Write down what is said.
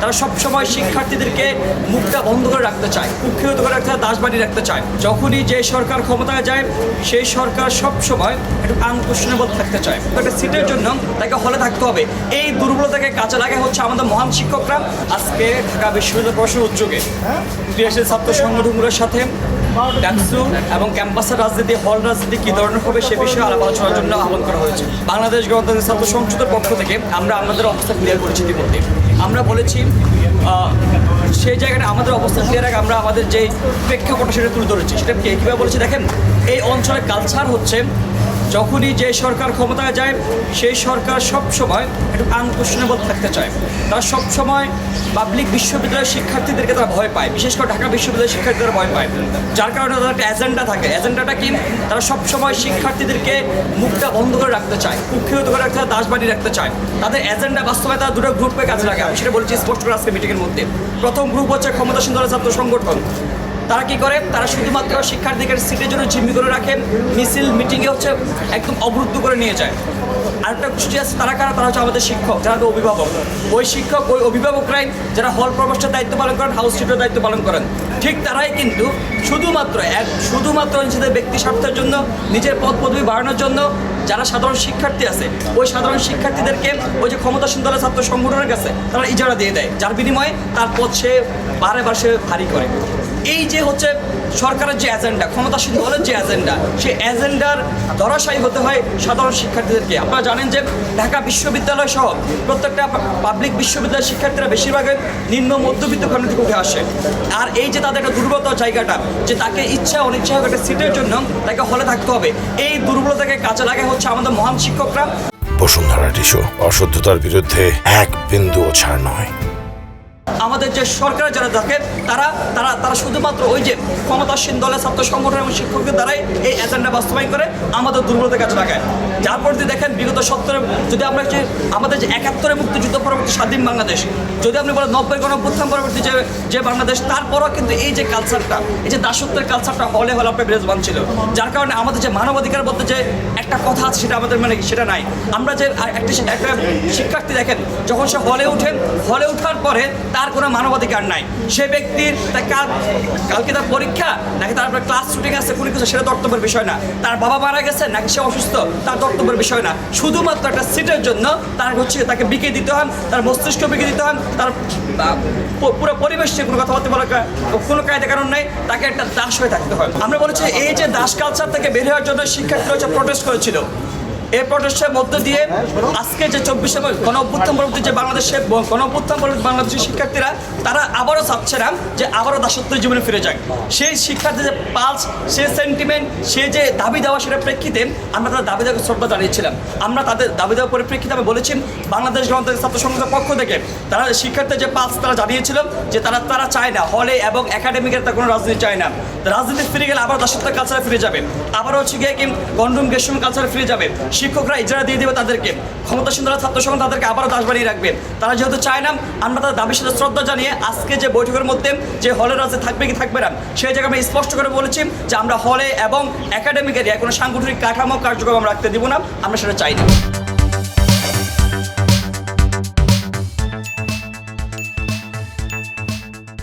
তারা সবসময় শিক্ষার্থীদেরকে মুখটা বন্ধ করে রাখতে চায়, কুক্ষিগত করে রাখতে চায়, দাসবাড়ি রাখতে চায়। যখনই যে সরকার ক্ষমতায় যায় সেই সরকার সবসময় একটু আনকোশনেবল থাকতে চায়। একটা সিটের জন্য তাকে হলে থাকতে হবে। এই দুর্বলতাকে কাজে লাগে হচ্ছে আমাদের মহান শিক্ষকরা। আজকে ঢাকা বিশ্ববিদ্যালয় প্রশাসনের উদ্যোগে ক্রিয়াশীল ছাত্র সংগঠনগুলোর সাথে ডাকসু এবং ক্যাম্পাসের রাজনীতি, হল রাজনীতি কী ধরনের হবে সে বিষয়ে আলাপ আলোচনার জন্য আহ্বান করা হয়েছে। বাংলাদেশ গণতান্ত্রিক ছাত্র সংসদের পক্ষ থেকে আমরা আমাদের অবস্থা ক্লিয়ার করেছি ইতিমধ্যে। আমরা বলেছি সেই জায়গাটা আমাদের অবস্থা ক্লিয়ার আগে আমরা আমাদের যে প্রেক্ষাপট সেটা তুলে ধরেছি। সেটা কীভাবে বলেছি দেখেন, এই অঞ্চলের কালচার হচ্ছে যখনই যে সরকার ক্ষমতায় যায় সেই সরকার সবসময় একটু আনকোশনেবল থাকতে চায়। তারা সবসময় পাবলিক বিশ্ববিদ্যালয়ের শিক্ষার্থীদেরকে তারা ভয় পায়, বিশেষ করে ঢাকা বিশ্ববিদ্যালয়ের শিক্ষার্থীরা ভয় পায়। যার কারণে তাদের একটা এজেন্ডা থাকে। এজেন্ডাটা কি? তারা সবসময় শিক্ষার্থীদেরকে মুখটা বন্ধ করে রাখতে চায়, কুক্ষিগত করে রাখতে চায়, দাসবাড়ি রাখতে চায়। তাদের এজেন্ডা বাস্তবায় তারা দুটো গ্রুপকে কাজে লাগে। আমি সেটা বলছি স্পষ্ট করে আজকে মিটিংয়ের মধ্যে। প্রথম গ্রুপ হচ্ছে ক্ষমতাসীন দলের ছাত্র সংগঠন। তারা কি করে? তারা শুধুমাত্র শিক্ষার্থীদের সিটের জন্য জিম্মি করে রাখে, মিছিল মিটিংয়ে হচ্ছে একদম অবরুদ্ধ করে নিয়ে যায়। আরেকটা গোষ্ঠী আছে, তারা কারা? তারা হচ্ছে আমাদের শিক্ষক, যারা তো অভিভাবক। ওই শিক্ষক, ওই অভিভাবকরাই যারা হল প্রবেশের দায়িত্ব পালন করেন, হাউস সিটের দায়িত্ব পালন করেন। ঠিক তারাই কিন্তু শুধুমাত্র নিজেদের ব্যক্তি স্বার্থের জন্য, নিজের পদ পদবি বাড়ানোর জন্য যারা সাধারণ শিক্ষার্থী আছে ওই সাধারণ শিক্ষার্থীদেরকে ওই যে ক্ষমতাসীন দলের ছাত্র সংগঠনের কাছে তারা ইজারা দিয়ে দেয়, যার বিনিময়ে তার পদ সে বারে সে ভারী করে। এই যে হচ্ছে সরকারের যে এজেন্ডা, ক্ষমতাসীন দলের যে এজেন্ডা, সেই এজেন্ডার ধরাশায়ী হতে হয় সাধারণ শিক্ষার্থীদেরকে। আপনারা জানেন যে ঢাকা বিশ্ববিদ্যালয় সহ প্রত্যেকটা পাবলিক বিশ্ববিদ্যালয়ের শিক্ষার্থীরা বেশিরভাগই নিম্ন মধ্যবিত্ত ফ্যামিলি থেকে উঠে আসে। আর এই যে তাদের একটা দুর্বলতার জায়গাটা, যে তাকে ইচ্ছা অনিচ্ছা হোক একটা সিটের জন্য তাকে হলে থাকতে হবে, এই দুর্বলতাকে কাজে লাগে হচ্ছে আমাদের মহান শিক্ষকরা। বসুন্ধরা টিস্যু, অশুদ্ধতার বিরুদ্ধে এক বিন্দুও ছাড় নয়। আমাদের যে সরকার যারা থাকে তারা তারা তারা শুধুমাত্র ওই যে ক্ষমতাসীন দলের ছাত্র সংগঠন এবং শিক্ষকদের দ্বারাই এই এজেন্ডা বাস্তবায়ন করে আমাদের দুর্বলতার কাছে লাগায়। যার পর দিয়ে দেখেন বিগত 70 যদি আমরা যে আমাদের যে 71 মুক্তিযুদ্ধ পরবর্তী স্বাধীন বাংলাদেশ, যদি আপনি বলেন 90 গণঅভ্যুত্থান পরবর্তী যে বাংলাদেশ, তারপরও কিন্তু এই যে কালচারটা, এই যে দাসত্বের কালচারটা হলে আপনার বিরাজমান ছিল। যার কারণে আমাদের যে মানবাধিকার বলতে যে একটা কথা আছে সেটা আমাদের মানে সেটা নাই। আমরা যে একটা শিক্ষার্থী দেখেন যখন সে হলে ওঠার পরে তার কোনো মানবাধিকার নাই। সে ব্যক্তির কালকে তার পরীক্ষা নাকি তার ক্লাস শুটিং আছে কোনো কিছু, সেটা দর্তব্যের বিষয় না। তার বাবা মারা গেছে নাকি সে অসুস্থ, তার দর্তব্যের বিষয় না। শুধুমাত্র একটা সিটের জন্য তার হচ্ছে তাকে বিকে দিতে হন, তার মস্তিষ্ক বিকে দিতে হন, তার পুরো পরিবেশ নিয়ে কোনো কথাবার্তা বলার কোনো কায়দা কারণ নেই, তাকে একটা দাস হয়ে থাকতে হয়। আমরা বলেছি এই যে দাস কালচার থেকে বের হওয়ার জন্য শিক্ষার্থীরা হচ্ছে প্রটেস্ট করেছিল। এই প্রটেস্টের মধ্য দিয়ে আজকে যে 24 গণঅভ্যুত্থান পরবর্তী যে বাংলাদেশের শিক্ষার্থীরা তারা আবারও চাচ্ছে না যে আবারও দাসত্বের জীবনে ফিরে যায়। সেই শিক্ষার্থীদের যে পালস, সেই সেন্টিমেন্ট, সে যে দাবি দেওয়া, সেটার প্রেক্ষিতে আমরা তাদের দাবি দেওয়াকে শ্রদ্ধা জানিয়েছিলাম। আমরা তাদের দাবি দেওয়ার পরিপ্রেক্ষিতে আমি বলেছি বাংলাদেশ গণতান্ত্রিক ছাত্র সংসদের পক্ষ থেকে তারা শিক্ষার্থীদের যে পালস তারা জানিয়েছিল যে তারা চায় না হলে এবং একাডেমিকের তার কোনো রাজনীতি চায় না। রাজনীতি ফিরে গেলে আবার দাসত্বের কালচারে ফিরে যাবে, আবার হচ্ছে গিয়ে কি গন্ডুম গেসুম কালচারে ফিরে যাবে। শিক্ষকরা ইজারা দিয়ে দেবে তাদেরকে, ক্ষমতাসীন দলের ছাত্র সংগঠন তাদেরকে আবারও দাস বানিয়ে রাখবে। তারা যেহেতু চায় না, আমরা তাদের দাবির সাথে শ্রদ্ধা জানিয়ে আজকে যে বৈঠকের মধ্যে যে হলের রাজনীতি থাকবে কি থাকবে না সেই জায়গায় আমরা স্পষ্ট করে বলেছি যে আমরা হলে এবং একাডেমিক এরিয়ায় কোনো সাংগঠনিক কাঠামো কার্যক্রম আমরা রাখতে দিব না, আমরা সেটা চাই না।